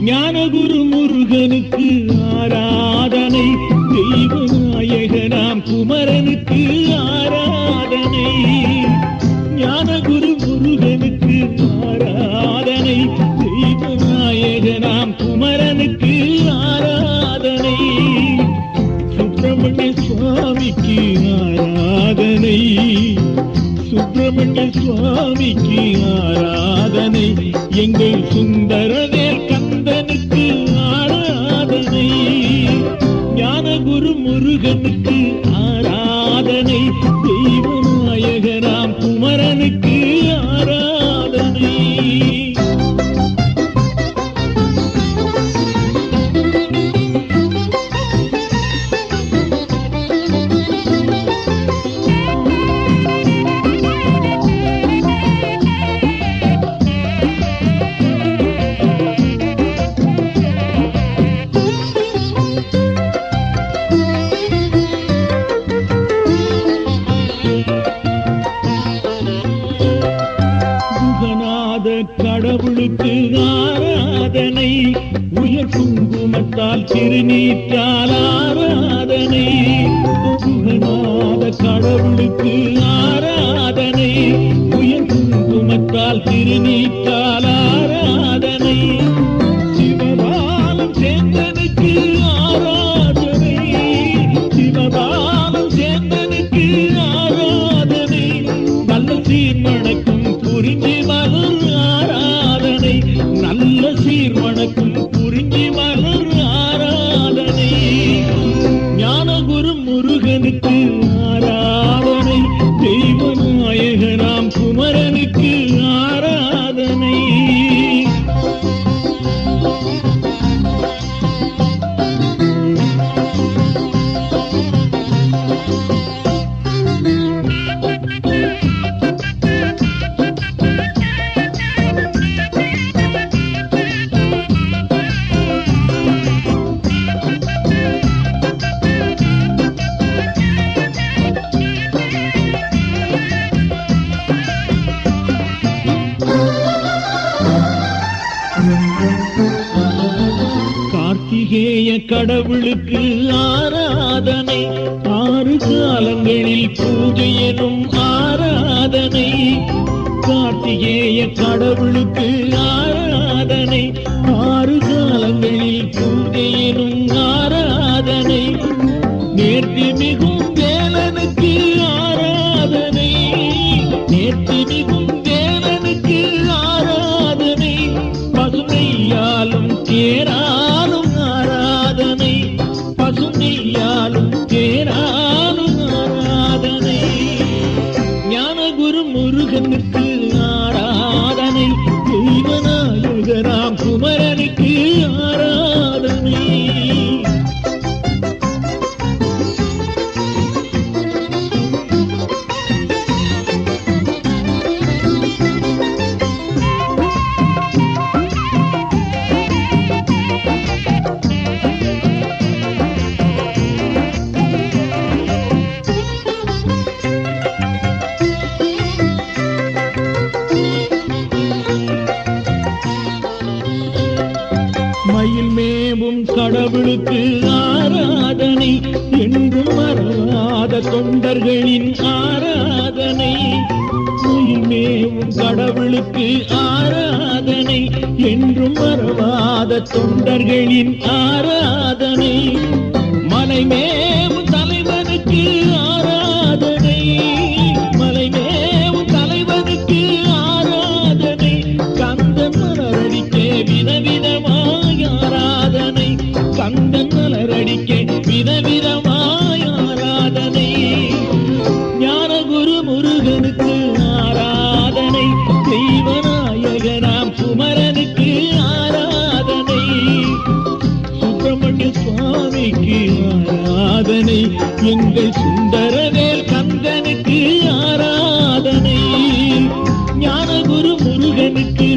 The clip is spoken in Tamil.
ஞானகுரு முருகனுக்கு ஆராதனை, தெய்வநாயகனாம் குமரனுக்கு ஆராதனை. ஞானகுரு முருகனுக்கு ஆராதனை, தெய்வநாயகனாம் குமரனுக்கு ஆராதனை. சுப்பிரமணிய சுவாமிக்கு ஆராதனை, சுப்பிரமணிய சுவாமிக்கு ஆராதனை. எங்கள் சுந்தரவேல் கந்தனுக்கு ஆராதனை. ஞானகுரு முருகனுக்கு ஆராதனை, தெய்வநாயகனாம் குமரனுக்கு ஆராதனை. கடவுளுக்கு ஆராதனை, உயர் குங்குமத்தால் திருநீற்றால் ஆராதனை. குகநாத கடவுளுக்கு ஆராதனை, உயர் குங்குமத்தால் திருநீற்றால் ஆராதனை. சிவபாலம் சேந்தனுக்கு ஆராதனை, சிவபாலம் சேந்தனுக்கு ஆராதனை. நல்ல சீர்மணக்கும் புரிஞ்சு மலர் ஆராதனை, நல்ல சீர்மணக்கும் புரிஞ்சு மலர் ஆராதனை. ஞானகுரு முருகனுக்கு ஆராதனை, தெய்வநாயகனாம் குமரனுக்கு ஆராதனை. கார்த்திகேய கடவுளுக்கு ஆராதனை, ஆறு காலங்களில் பூஜை எனும் ஆராதனை. கார்த்திகேய கடவுளுக்கு ஆராதனை, ஆறு காலங்களில் பூஜை எனும் ஆராதனை. நேர்த்தி மிகும் வேலனுக்கு ஆராதனை, நேர்த்தி மிகும் வேலனுக்கு ஆராதனை. பசுமையாலும் தேராலும் ஆராதனை, பசுமையாலும் தேராலும் ஆராதனை. ஞானகுரு முருகனுக்கு ஆராதனை, தெய்வநாயகனாம் குமரனுக்கு ஆராதனை. மயில் மேவும் கடவுளுக்கு ஆராதனை, என்றும் மறவாத தொண்டர்களின் ஆராதனை. மயில் மேவும் கடவுளுக்கு ஆராதனை, என்றும் மறவாத தொண்டர்களின் ஆராதனை. மலை மேவும் தலைவனுக்கு ஆராதனை, மலை மேவும் தலைவனுக்கு ஆராதனை. கந்தன் மலரடிக்கே விதவிதமாய் ஆராதனை, கந்தன் மலரடிக்கே விதவிதமாய் ஆராதனை. ஞானகுரு முருகனுக்கு ஆராதனை, தெய்வநாயகனாம் குமரனுக்கு ஆராதனை. சுப்பிரமணிய சுவாமிக்கு ஆராதனை, எங்கள் சுந்தரவேல் கந்தனுக்கு ஆராதனை. ஞானகுரு முருகனுக்கு